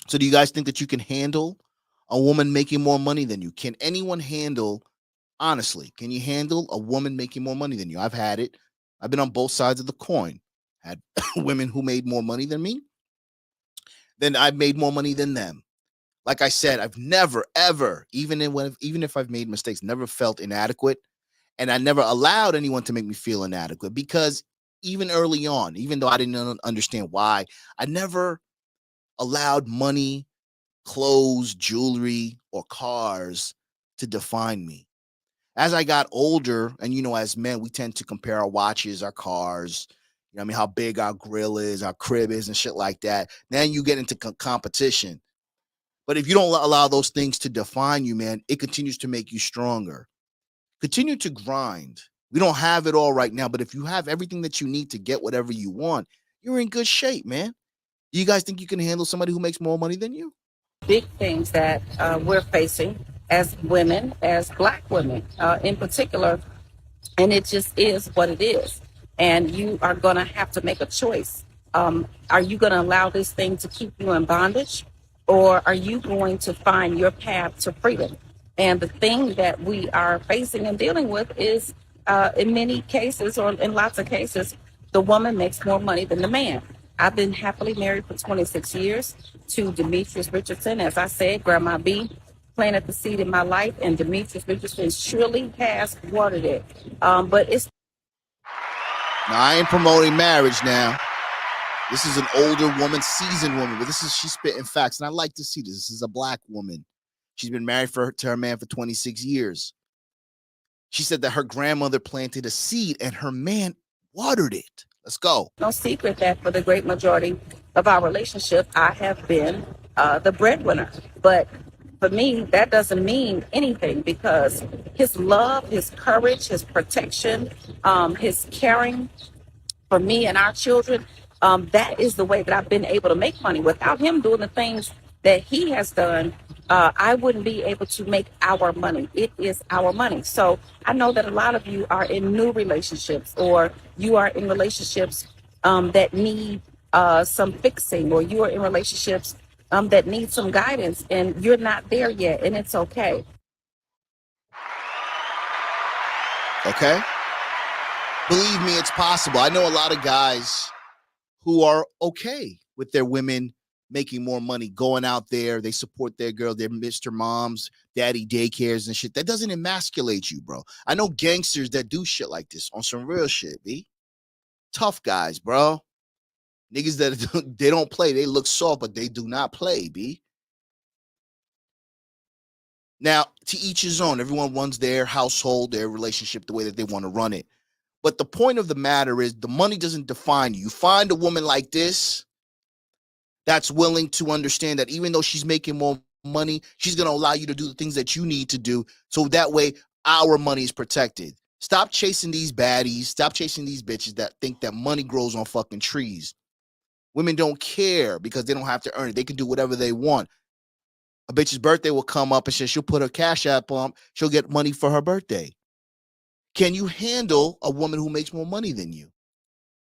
So do you guys think that you can handle a woman making more money than you? Can anyone handle, honestly, can you handle a woman making more money than you? I've had it. I've been on both sides of the coin. Had women who made more money than me, then I've made more money than them. Like I said, I've never, ever, even if I've made mistakes, never felt inadequate. And I never allowed anyone to make me feel inadequate because even early on, even though I didn't understand why, I never allowed money, clothes, jewelry, or cars to define me. As I got older, and as men, we tend to compare our watches, our cars, I mean, how big our grill is, our crib is, and shit like that. Then you get into competition. But if you don't allow those things to define you, man, it continues to make you stronger. Continue to grind. We don't have it all right now, but if you have everything that you need to get whatever you want, you're in good shape, man. Do you guys think you can handle somebody who makes more money than you? Big things that we're facing as women, as Black women in particular, and it just is what it is. And you are going to have to make a choice. Are you going to allow this thing to keep you in bondage, or are you going to find your path to freedom? And the thing that we are facing and dealing with is, in many cases, or in lots of cases, the woman makes more money than the man. I've been happily married for 26 years to Demetrius Richardson. As I said, Grandma B planted the seed in my life, and Demetrius Richardson surely has watered it. But it's Now, I ain't promoting marriage now. This is an older woman, seasoned woman, but she's spitting facts, and I like to see this. This is a Black woman. She's been married to her man for 26 years. She said that her grandmother planted a seed and her man watered it. Let's go. no secret that for the great majority of our relationship, I have been the breadwinner. But for me, that doesn't mean anything because his love, his courage, his protection, his caring for me and our children, that is the way that I've been able to make money. Without him doing the things that he has done, I wouldn't be able to make our money. It is our money. So I know that a lot of you are in new relationships, or you are in relationships that need some fixing, or you are in relationships that need some guidance, and you're not there yet, and it's okay. Okay? Believe me, it's possible. I know a lot of guys who are okay with their women making more money, going out there. They support their girl, their Mr. Moms, daddy daycares and shit. That doesn't emasculate you, bro. I know gangsters that do shit like this on some real shit, B. Tough guys, bro. Niggas that they don't play. They look soft, but they do not play, B. Now, to each his own. Everyone runs their household, their relationship the way that they want to run it. But the point of the matter is the money doesn't define you. You find a woman like this that's willing to understand that even though she's making more money, she's going to allow you to do the things that you need to do. So that way our money is protected. Stop chasing these baddies. Stop chasing these bitches that think that money grows on fucking trees. Women don't care because they don't have to earn it. They can do whatever they want. A bitch's birthday will come up and she'll put her cash app on. She'll get money for her birthday. Can you handle a woman who makes more money than you?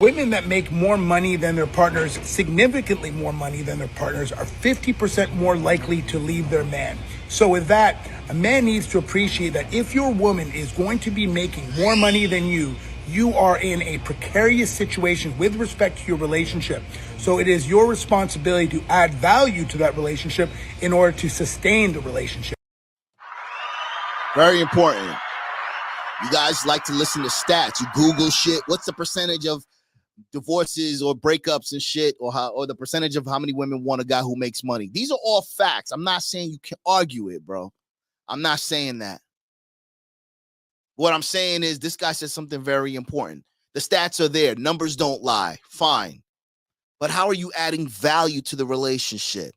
Women that make more money than their partners, significantly more money than their partners, are 50% more likely to leave their man. So with that, a man needs to appreciate that if your woman is going to be making more money than you are in a precarious situation with respect to your relationship. So it is your responsibility to add value to that relationship in order to sustain the relationship. Very important. You guys like to listen to stats. You Google shit. What's the percentage of divorces or breakups and shit, or the percentage of how many women want a guy who makes money? These are all facts. I'm not saying you can argue it, bro. I'm not saying that. What I'm saying is this guy said something very important. The stats are there. Numbers don't lie. Fine. But how are you adding value to the relationship?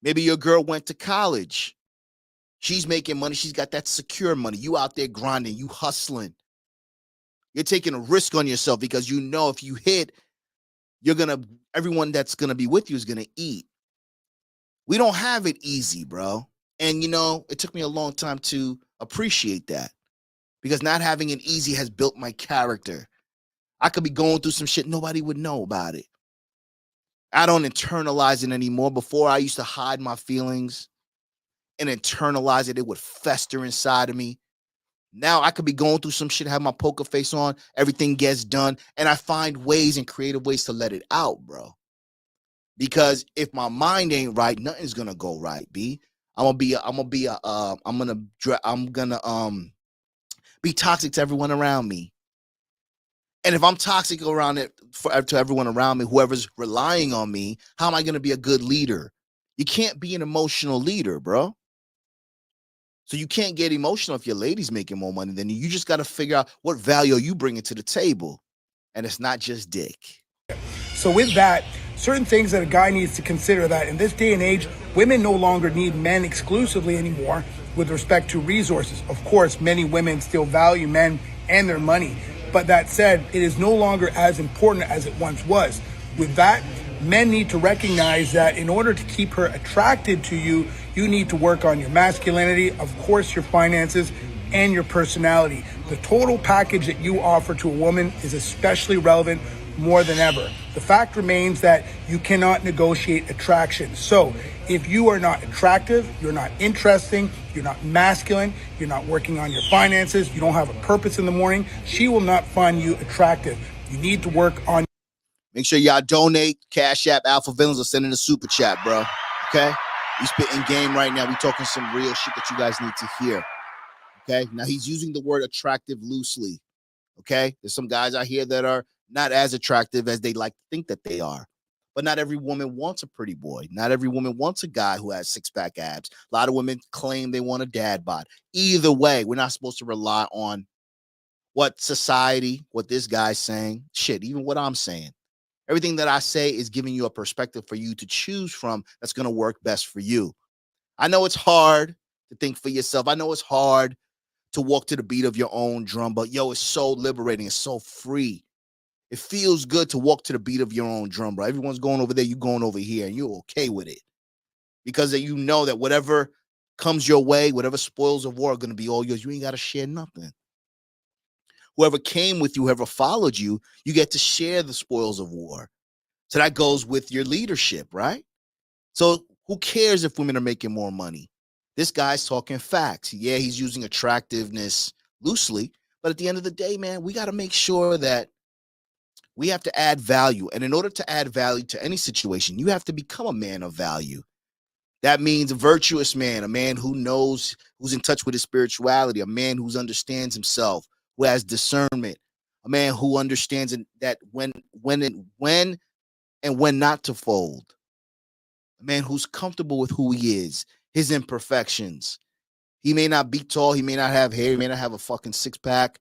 Maybe your girl went to college. She's making money. She's got that secure money. You out there grinding. You hustling. You're taking a risk on yourself because you know if you hit, everyone that's going to be with you is going to eat. We don't have it easy, bro. And, it took me a long time to appreciate that because not having it easy has built my character. I could be going through some shit. Nobody would know about it. I don't internalize it anymore. Before, I used to hide my feelings and internalize it. It would fester inside of me. Now I could be going through some shit, have my poker face on, everything gets done, and I find ways and creative ways to let it out, bro. Because if my mind ain't right, nothing's gonna go right, B. I'm gonna be toxic to everyone around me. And if I'm toxic to everyone around me, whoever's relying on me, how am I gonna be a good leader? You can't be an emotional leader, bro. So you can't get emotional if your lady's making more money than you. You just got to figure out what value are you bringing to the table. And it's not just dick. So with that, certain things that a guy needs to consider that in this day and age, women no longer need men exclusively anymore with respect to resources. Of course, many women still value men and their money. But that said, it is no longer as important as it once was. With that, men need to recognize that in order to keep her attracted to you, you need to work on your masculinity, of course, your finances, and your personality. The total package that you offer to a woman is especially relevant more than ever. The fact remains that you cannot negotiate attraction. So if you are not attractive, you're not interesting, you're not masculine, you're not working on your finances, you don't have a purpose in the morning, she will not find you attractive. You need to work on. Make sure y'all donate. Cash App, Alpha Villains, or send in a super chat, bro. Okay? We spitting game right now. We talking some real shit that you guys need to hear. Okay? Now, he's using the word attractive loosely. Okay? There's some guys out here that are not as attractive as they like to think that they are. But not every woman wants a pretty boy. Not every woman wants a guy who has six-pack abs. A lot of women claim they want a dad bod. Either way, we're not supposed to rely on what society, what this guy's saying. Shit, even what I'm saying. Everything that I say is giving you a perspective for you to choose from that's going to work best for you. I know it's hard to think for yourself. I know it's hard to walk to the beat of your own drum, but yo, it's so liberating. It's so free. It feels good to walk to the beat of your own drum, bro. Everyone's going over there, you going over here, and you're okay with it. Because you know that whatever comes your way, whatever spoils of war are going to be all yours. You ain't got to share nothing. Whoever came with you, whoever followed you, you get to share the spoils of war. So that goes with your leadership, right? So who cares if women are making more money? This guy's talking facts. Yeah, he's using attractiveness loosely, but at the end of the day, man, we got to make sure that we have to add value. And in order to add value to any situation, you have to become a man of value. That means a virtuous man, a man who knows, who's in touch with his spirituality, a man who understands himself, who has discernment, a man who understands that when and when not to fold, a man who's comfortable with who he is, his imperfections. He may not be tall, he may not have hair, he may not have a fucking six-pack,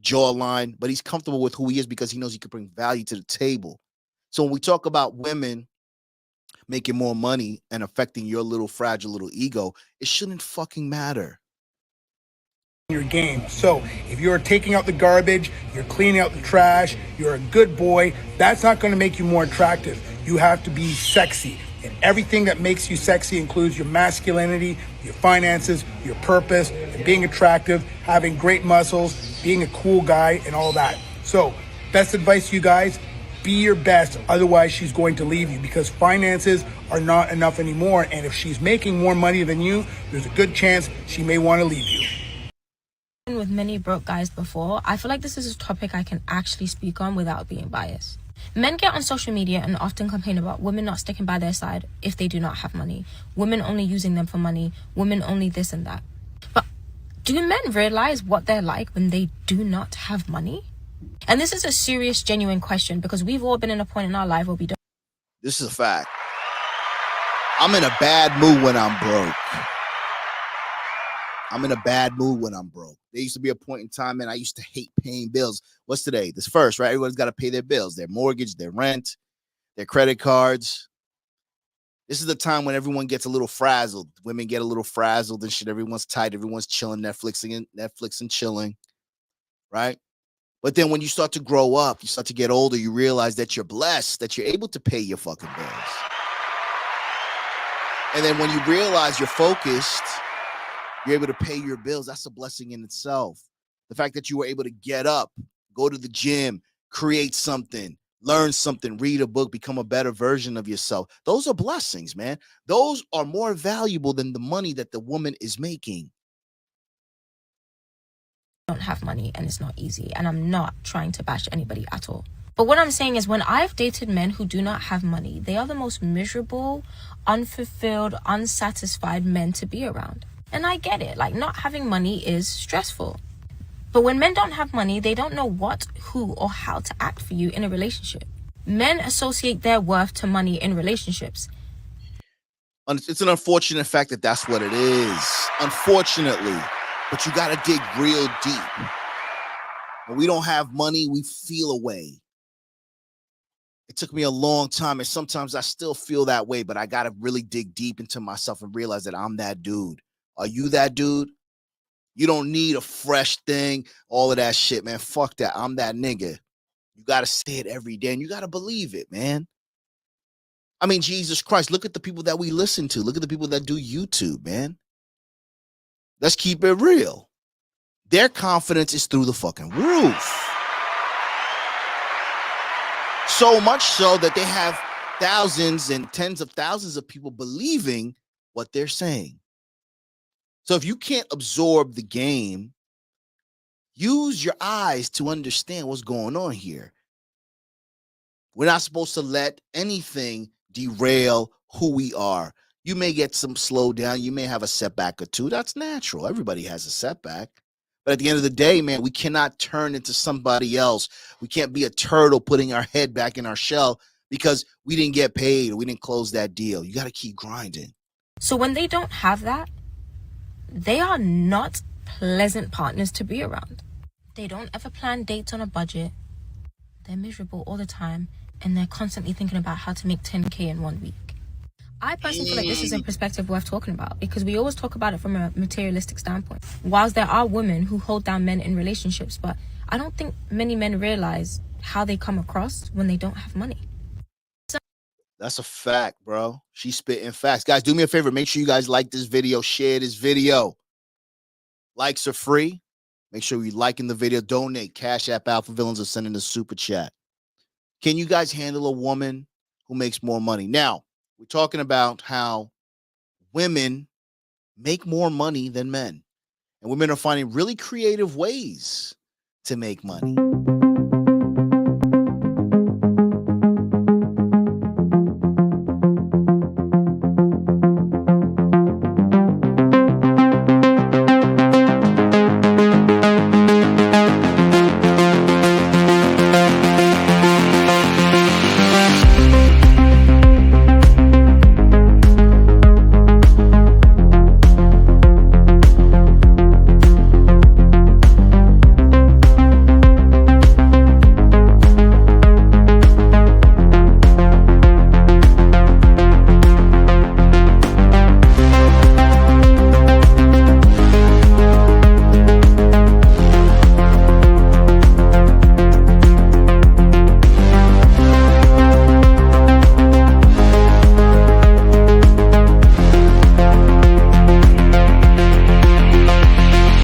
jawline, but he's comfortable with who he is because he knows he can bring value to the table. So when we talk about women making more money and affecting your little fragile little ego, it shouldn't fucking matter. Your game. So if you're taking out the garbage, you're cleaning out the trash, you're a good boy, that's not going to make you more attractive. You have to be sexy. And everything that makes you sexy includes your masculinity, your finances, your purpose, and being attractive, having great muscles, being a cool guy, and all that. So best advice to you guys, be your best, otherwise she's going to leave you because finances are not enough anymore. And if she's making more money than you, there's a good chance she may want to leave you. With many broke guys before, I feel like this is a topic I can actually speak on without being biased. Men get on social media and often complain about women not sticking by their side if they do not have money, women only using them for money, women only this and that. But do men realize what they're like when they do not have money? And this is a serious, genuine question because we've all been in a point in our life where we don't. This is a fact. I'm in a bad mood when I'm broke. I'm in a bad mood when I'm broke. There used to be a point in time, man, I used to hate paying bills. What's today? This first, right? Everyone's got to pay their bills, their mortgage, their rent, their credit cards. This is the time when everyone gets a little frazzled. Women get a little frazzled and shit. Everyone's tight. Everyone's chilling, Netflix and chilling, right? But then when you start to grow up, you start to get older, you realize that you're blessed, that you're able to pay your fucking bills. And then when you realize you're focused, you're able to pay your bills. That's a blessing in itself. The fact that you were able to get up, go to the gym, create something, learn something, read a book, become a better version of yourself. Those are blessings, man. Those are more valuable than the money that the woman is making. Don't have money and it's not easy, and I'm not trying to bash anybody at all, but what I'm saying is, when I've dated men who do not have money, they are the most miserable, unfulfilled, unsatisfied men to be around. And I get it, like, not having money is stressful, but when men don't have money, they don't know what, who, or how to act for you in a relationship. Men associate their worth to money in relationships. It's an unfortunate fact that that's what it is, unfortunately. But you got to dig real deep. When we don't have money, we feel a way. It took me a long time, and sometimes I still feel that way, but I got to really dig deep into myself and realize that I'm that dude. Are you that dude? You don't need a fresh thing, all of that shit, man. Fuck that. I'm that nigga. You got to say it every day, and you got to believe it, man. I mean, Jesus Christ, look at the people that we listen to. Look at the people that do YouTube, man. Let's keep it real. Their confidence is through the fucking roof. So much so that they have thousands and tens of thousands of people believing what they're saying. So if you can't absorb the game, use your eyes to understand what's going on here. We're not supposed to let anything derail who we are. You may get some slowdown. You may have a setback or two. That's natural. Everybody has a setback. But at the end of the day, man, we cannot turn into somebody else. We can't be a turtle putting our head back in our shell because we didn't get paid or we didn't close that deal. You got to keep grinding. So when they don't have that, they are not pleasant partners to be around. They don't ever plan dates on a budget. They're miserable all the time, and they're constantly thinking about how to make 10K in 1 week. I personally feel like this is a perspective worth talking about, because we always talk about it from a materialistic standpoint. Whilst there are women who hold down men in relationships, but I don't think many men realize how they come across when they don't have money. That's a fact, bro. She's spitting facts. Guys, do me a favor. Make sure you guys like this video, share this video. Likes are free. Make sure you liking the video. Donate. Cash App Alpha Villains or send in a super chat. Can you guys handle a woman who makes more money? Now, we're talking about how women make more money than men. And women are finding really creative ways to make money.